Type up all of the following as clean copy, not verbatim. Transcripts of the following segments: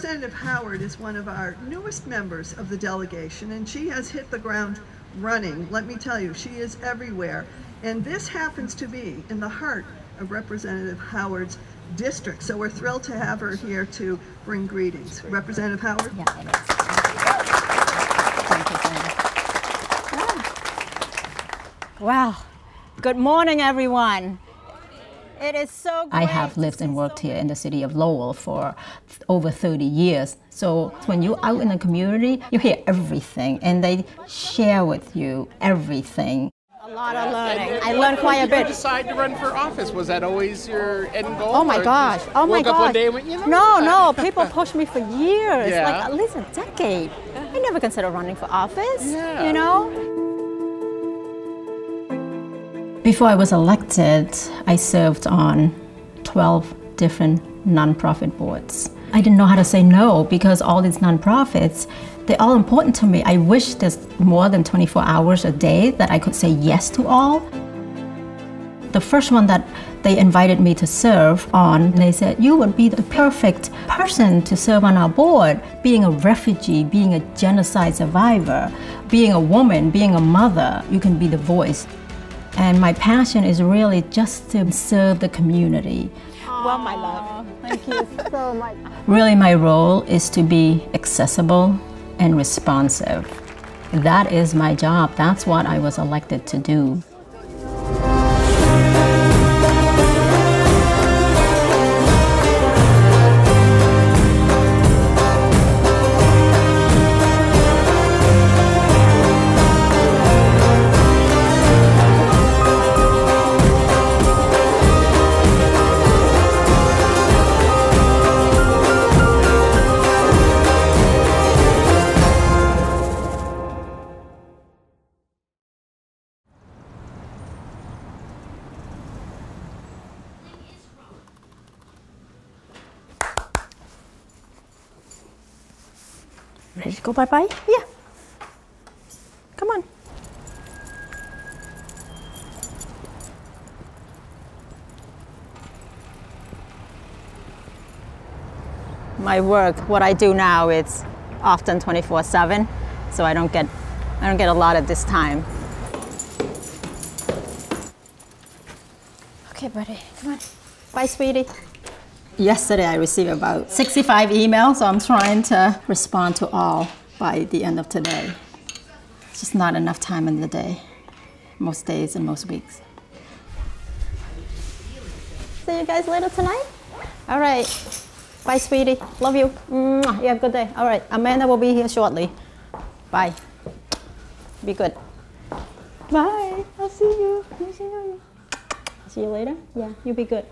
Representative Howard is one of our newest members of the delegation, and she has hit the ground running. Let me tell you, she is everywhere. And this happens to be in the heart of Representative Howard's district. So we're thrilled to have her here to bring greetings. Representative Howard? Yeah, it is. Thank you, Senator. Wow. Good morning, everyone. It is so great. I have lived and worked here in the city of Lowell for over 30 years. So when you're out in the community, you hear everything, and they share with you everything. A lot of learning. I learned quite a bit. Did you decide to run for office? Was that always your end goal? Oh my gosh! Oh my gosh! Woke up one day and went, you No, know, no. People pushed me for years, Yeah. like at least a decade. I never considered running for office. Yeah. You know. Before I was elected, I served on 12 different nonprofit boards. I didn't know how to say no because all these nonprofits, they're all important to me. I wish there's more than 24 hours a day that I could say yes to all. The first one that they invited me to serve on, they said, you would be the perfect person to serve on our board. Being a refugee, being a genocide survivor, being a woman, being a mother, you can be the voice. And my passion is really just to serve the community. Well, my love. Thank you so much. Really, my role is to be accessible and responsive. That is my job. That's what I was elected to do. Ready to go bye-bye? Yeah. Come on. My work, what I do now, it's often 24/7, so I don't get a lot of this time. Okay, buddy, come on. Bye, sweetie. Yesterday I received about 65 emails, so I'm trying to respond to all by the end of today. It's just not enough time in the day, most days and most weeks. See you guys later tonight? All right. Bye, sweetie. Love you. Mwah. You have a good day. All right. Amanda will be here shortly. Bye. Be good. Bye. I'll see you. See you later? Yeah, you be good.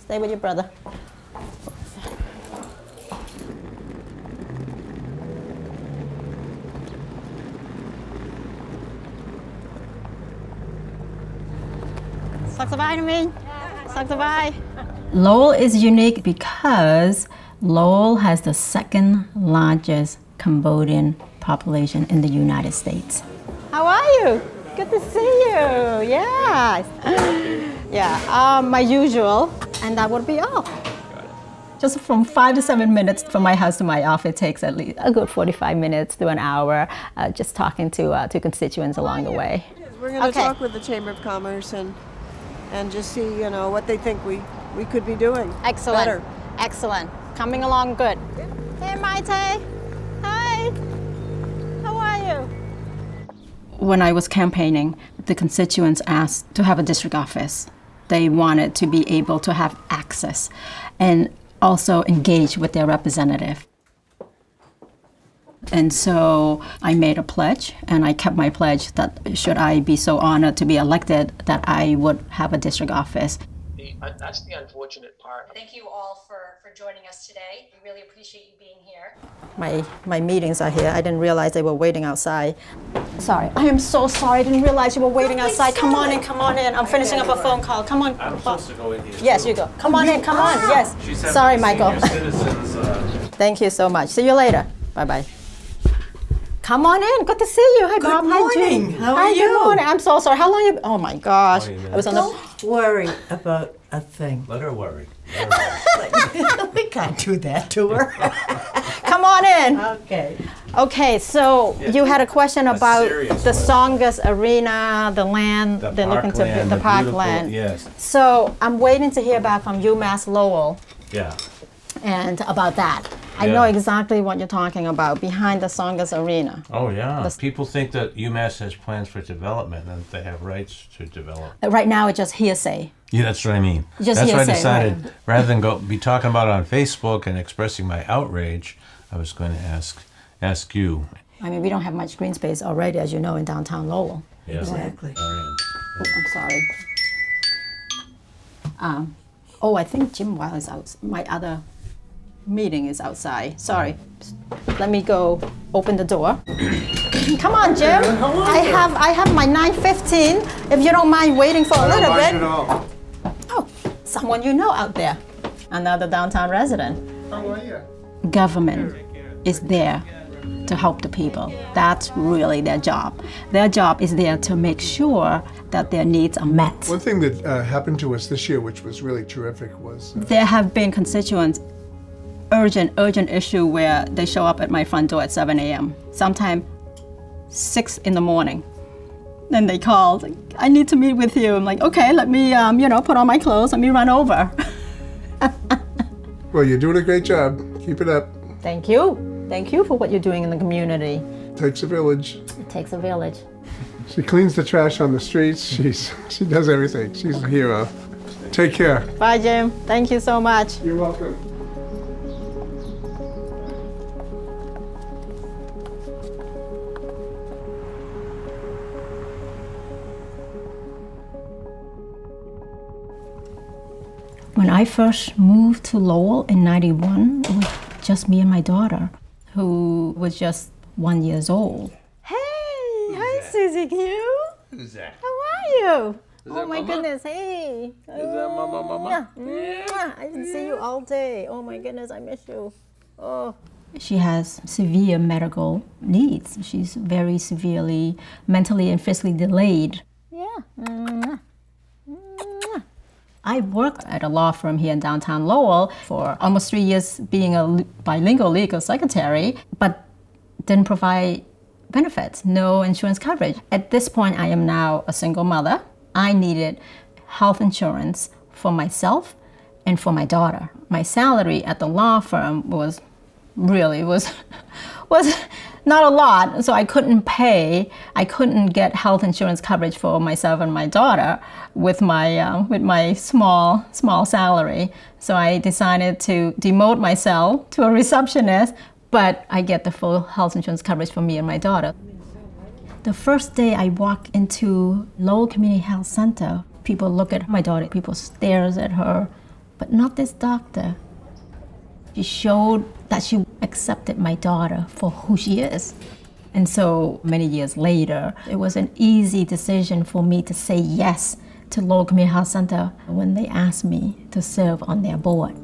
Stay with your brother. Sagt så bye to me. Sagt så bye. Lowell is unique because Lowell has the second largest Cambodian population in the United States. How are you? Good to see you. Yes. Yeah, my usual, and that would be all. Just from 5 to 7 minutes from my house to my office takes at least a good 45 minutes to an hour, just talking to constituents along the way. We're going to talk with the Chamber of Commerce and just see, you know, what they think we could be doing. Excellent. Better. Excellent. Coming along good. Hey, Maite. Hi. How are you? When I was campaigning, the constituents asked to have a district office. They wanted to be able to have access and also engage with their representative. And so I made a pledge, and I kept my pledge that should I be so honored to be elected, that I would have a district office. That's the unfortunate part. Thank you all for joining us today. We really appreciate you being here. My meetings are here. I didn't realize they were waiting outside. Sorry, I am so sorry. I didn't realize you were waiting outside. Come on in, come on in. I'm finishing up a phone call. Come on. I'm supposed to go in here. Yes, you go. Come on in, come on. Yes. Sorry, Michael. Citizens, Thank you so much. See you later. Bye-bye. Come on in. Good to see you. Hi, Bob. Hi, morning. Jim. How are Hi, you? Good morning. I'm so sorry. How long you? Oh my gosh. Morning, I was on the. Don't worry about a thing. Let her worry. We can't do that to her. Come on in. Okay. Okay, so you had a question about serious the one. Songus Arena, the land The they're looking to parkland, the the parkland. beautiful- yes. So I'm waiting to hear back from UMass Lowell Yeah. and about that. I Yeah. know exactly what you're talking about behind the Songus Arena. Oh, yeah. The- People think that UMass has plans for development and that they have rights to develop. Right now, it's just hearsay. Yeah, that's what I mean. Just that's why I hearsay, decided, right. rather than be talking about it on Facebook and expressing my outrage, I was going to ask you. I mean, we don't have much green space already, as you know, in downtown Lowell. Yeah. Exactly. All right. Oh, I'm sorry. Oh, I think Jim Weil is out. My other meeting is outside. Sorry. Let me go open the door. Come on, Jim. I have my 9:15. If you don't mind waiting for a little bit. Oh, someone you know out there. Another downtown resident. How are you? Government is there to help the people. That's really their job. Their job is there to make sure that their needs are met. One thing that happened to us this year, which was really terrific, was There have been constituents, urgent issue where they show up at my front door at 7 a.m., sometime 6 in the morning. Then they called, I need to meet with you. I'm like, okay, let me, put on my clothes, let me run over. well, you're doing a great job. Keep it up. Thank you. Thank you for what you're doing in the community. Takes a village. It takes a village. She cleans the trash on the streets. She does everything. She's a hero. Take care. Bye, Jim. Thank you so much. You're welcome. When I first moved to Lowell in '91, it was just me and my daughter, who was just 1 year old. Hey, hi Susie Q. Who's that? How are you? Is Oh that my Mama? goodness, hey. Is that Mama? I didn't see you all day. Oh my goodness, I miss you. Oh. She has severe medical needs. She's very severely mentally and physically delayed. Yeah. I worked at a law firm here in downtown Lowell for almost 3 years being a bilingual legal secretary, but didn't provide benefits, no insurance coverage. At this point, I am now a single mother. I needed health insurance for myself and for my daughter. My salary at the law firm was not a lot, so I couldn't get health insurance coverage for myself and my daughter with my small salary. So I decided to demote myself to a receptionist, but I get the full health insurance coverage for me and my daughter. The first day I walked into Lowell Community Health Center, people look at my daughter, people stares at her, but not this doctor. She showed that she accepted my daughter for who she is. And so many years later, it was an easy decision for me to say yes to Lowell Community Health Center when they asked me to serve on their board.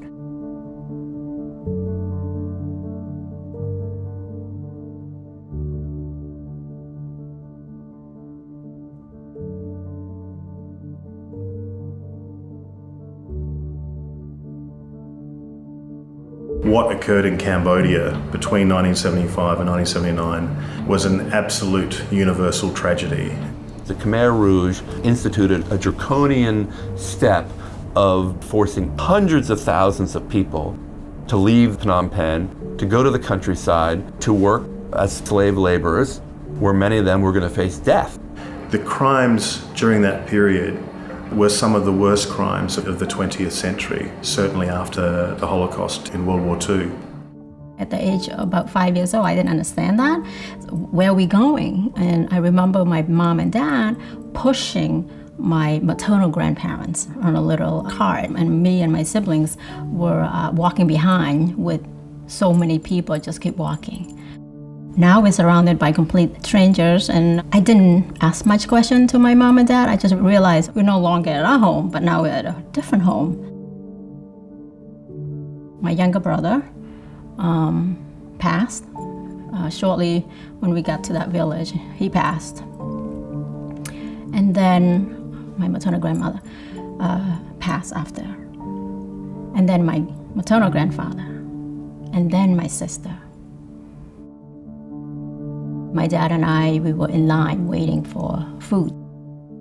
What occurred in Cambodia between 1975 and 1979 was an absolute universal tragedy. The Khmer Rouge instituted a draconian step of forcing hundreds of thousands of people to leave Phnom Penh, to go to the countryside, to work as slave laborers, where many of them were going to face death. The crimes during that period were some of the worst crimes of the 20th century, certainly after the Holocaust in World War II. At the age of about 5 years old, I didn't understand that. Where are we going? And I remember my mom and dad pushing my maternal grandparents on a little cart, and me and my siblings were walking behind with so many people, just keep walking. Now we're surrounded by complete strangers, and I didn't ask much question to my mom and dad. I just realized we're no longer at our home, but now we're at a different home. My younger brother passed Shortly when we got to that village, he passed. And then my maternal grandmother passed after. And then my maternal grandfather. And then my sister. My dad and I, we were in line waiting for food.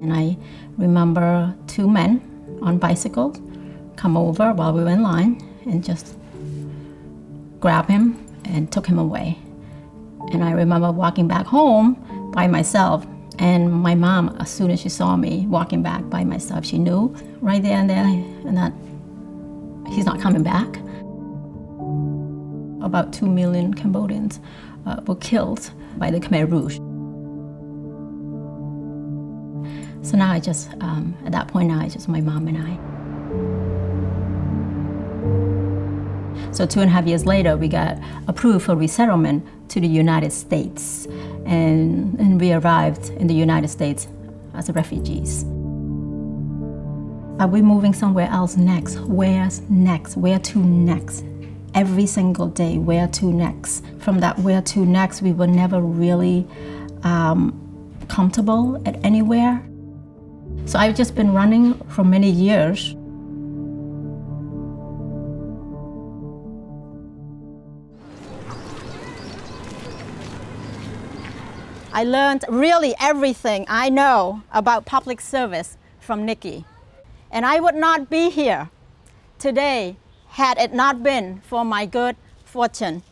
And I remember two men on bicycles come over while we were in line and just grabbed him and took him away. And I remember walking back home by myself, and my mom, as soon as she saw me walking back by myself, she knew right there and that he's not coming back. About 2 million Cambodians were killed by the Khmer Rouge. So now at that point now, it's just my mom and I. So 2.5 years later, we got approved for resettlement to the United States. And we arrived in the United States as refugees. Are we moving somewhere else next? Where's next? Where to next? Every single day, where to next? From that where to next, we were never really comfortable at anywhere. So I've just been running for many years. I learned really everything I know about public service from Nikki. And I would not be here today had it not been for my good fortune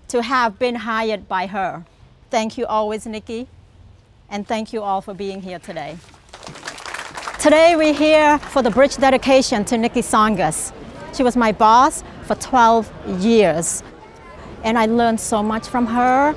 to have been hired by her. Thank you always, Nikki, and thank you all for being here today. Today we're here for the bridge dedication to Nikki Songas. She was my boss for 12 years, and I learned so much from her.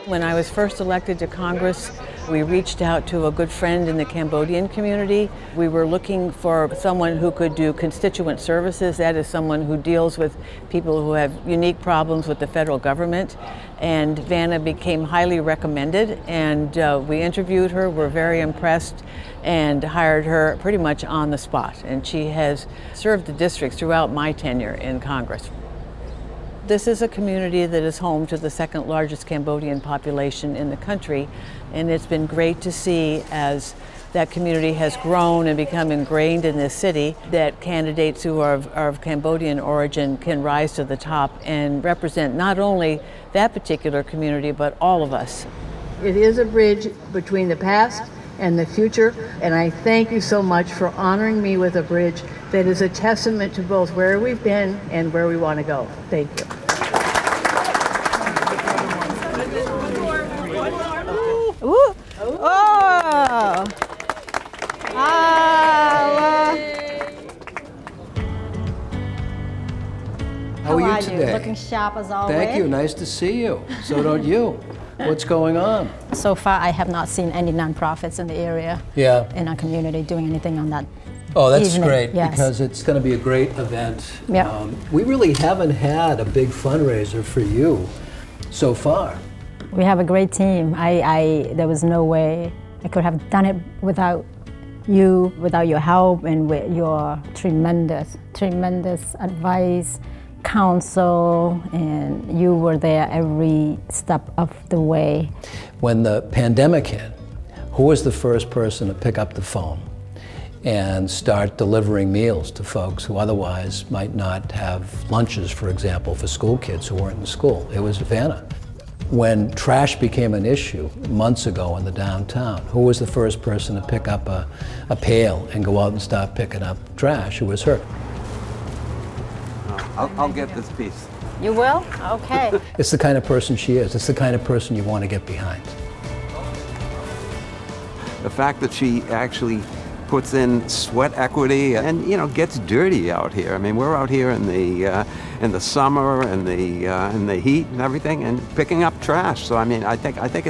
When I was first elected to Congress, we reached out to a good friend in the Cambodian community. We were looking for someone who could do constituent services, that is someone who deals with people who have unique problems with the federal government. And Vanna became highly recommended, and we interviewed her, were very impressed, and hired her pretty much on the spot. And she has served the districts throughout my tenure in Congress. This is a community that is home to the second largest Cambodian population in the country, and it's been great to see as that community has grown and become ingrained in this city that candidates who are of Cambodian origin can rise to the top and represent not only that particular community but all of us. It is a bridge between the past and the future, and I thank you so much for honoring me with a bridge that is a testament to both where we've been and where we want to go. Thank you. Ooh. Oh. How are you today? Looking sharp as always. Thank you. Nice to see you. So don't you. What's going on? So far, I have not seen any nonprofits in the area, in our community, doing anything on that. Oh, that's evening. great, Yes. because it's going to be a great event. Yeah. We really haven't had a big fundraiser for you so far. We have a great team. There was no way I could have done it without you, without your help, and with your tremendous advice, counsel, and you were there every step of the way. When the pandemic hit, who was the first person to pick up the phone and start delivering meals to folks who otherwise might not have lunches, for example, for school kids who weren't in school? It was Vanna. When trash became an issue months ago in the downtown, who was the first person to pick up a pail and go out and start picking up trash? It was her. I'll get this piece. You will? Okay. It's the kind of person she is. It's the kind of person you want to get behind. The fact that she actually puts in sweat equity and, you know, gets dirty out here. I mean, we're out here in the summer and the heat and everything, and picking up trash. So I mean, I think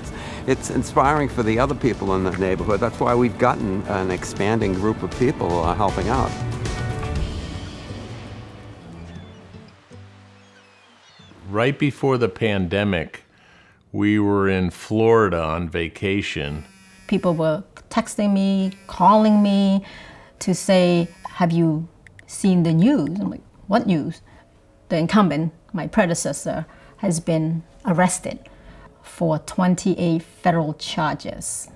it's inspiring for the other people in the neighborhood. That's why we've gotten an expanding group of people helping out. Right before the pandemic, we were in Florida on vacation. People were texting me, calling me to say, have you seen the news? I'm like, what news? The incumbent, my predecessor, has been arrested for 28 federal charges.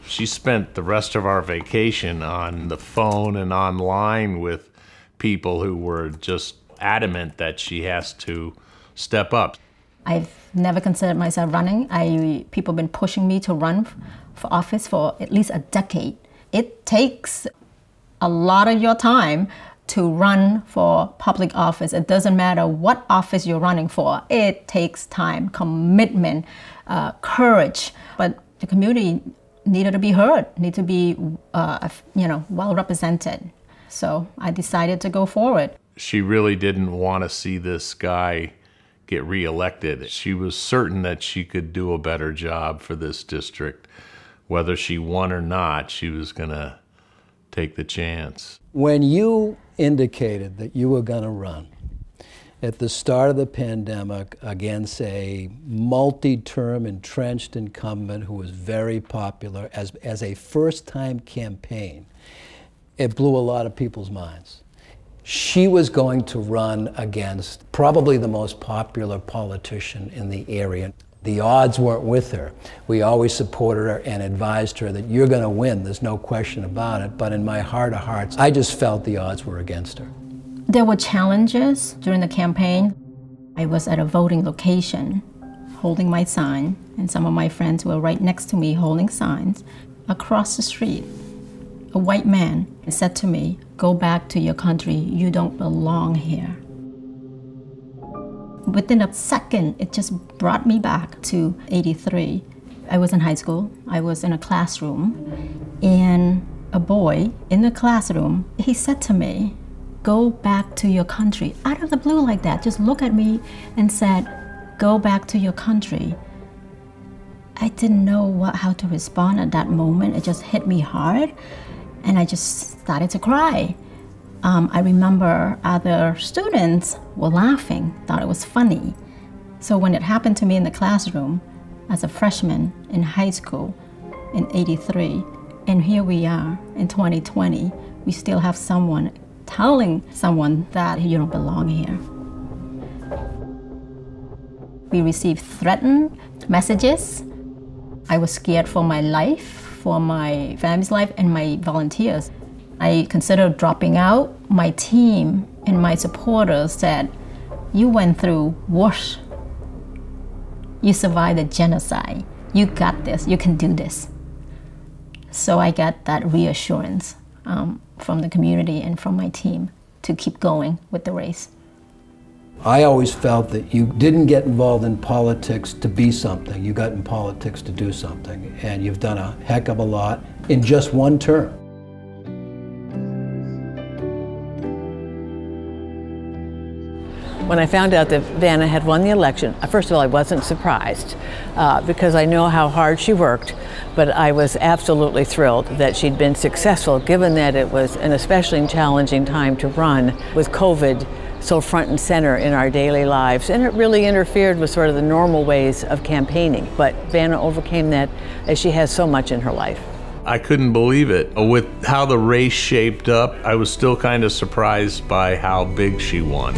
She spent the rest of our vacation on the phone and online with people who were just adamant that she has to step up. I've never considered myself running. People have been pushing me to run for office for at least a decade. It takes a lot of your time to run for public office. It doesn't matter what office you're running for. It takes time, commitment, courage. But the community needed to be heard, need to be well represented. So I decided to go forward. She really didn't want to see this guy get reelected. She was certain that she could do a better job for this district. Whether she won or not, she was going to take the chance. When you indicated that you were going to run at the start of the pandemic against a multi-term entrenched incumbent who was very popular as a first-time campaign, it blew a lot of people's minds. She was going to run against probably the most popular politician in the area. The odds weren't with her. We always supported her and advised her that you're going to win, there's no question about it. But in my heart of hearts, I just felt the odds were against her. There were challenges during the campaign. I was at a voting location holding my sign, and some of my friends were right next to me holding signs. Across the street, a white man said to me, "Go back to your country, you don't belong here." Within a second, it just brought me back to '83. I was in high school, I was in a classroom, and a boy in the classroom, he said to me, "Go back to your country." Out of the blue like that, just looked at me and said, "Go back to your country." I didn't know how to respond at that moment. It just hit me hard, and I just started to cry. I remember other students were laughing, thought it was funny. So when it happened to me in the classroom as a freshman in high school in '83, and here we are in 2020, we still have someone telling someone that you don't belong here. We received threatened messages. I was scared for my life, for my family's life, and my volunteers. I considered dropping out. My team and my supporters said, "You went through worse. You survived the genocide. You got this, you can do this." So I got that reassurance from the community and from my team to keep going with the race. I always felt that you didn't get involved in politics to be something, you got in politics to do something, and you've done a heck of a lot in just one term. When I found out that Vanna had won the election, first of all, I wasn't surprised because I know how hard she worked, but I was absolutely thrilled that she'd been successful, given that it was an especially challenging time to run with COVID so front and center in our daily lives, and it really interfered with sort of the normal ways of campaigning. But Vanna overcame that, as she has so much in her life. I couldn't believe it. With how the race shaped up, I was still kind of surprised by how big she won.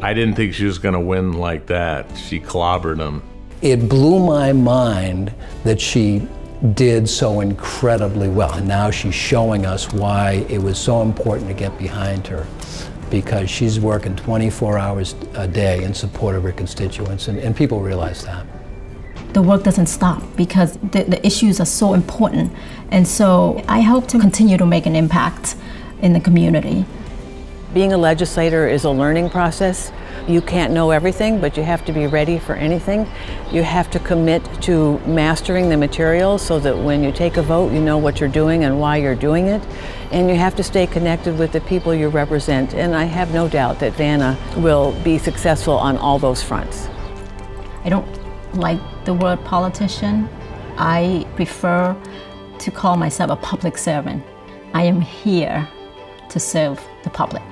I didn't think she was going to win like that. She clobbered him. It blew my mind that she did so incredibly well. And now she's showing us why it was so important to get behind her, because she's working 24 hours a day in support of her constituents, and people realize that. The work doesn't stop because the issues are so important. And so I hope to continue to make an impact in the community. Being a legislator is a learning process. You can't know everything, but you have to be ready for anything. You have to commit to mastering the material so that when you take a vote, you know what you're doing and why you're doing it. And you have to stay connected with the people you represent. And I have no doubt that Vanna will be successful on all those fronts. I don't like the word politician. I prefer to call myself a public servant. I am here to serve the public.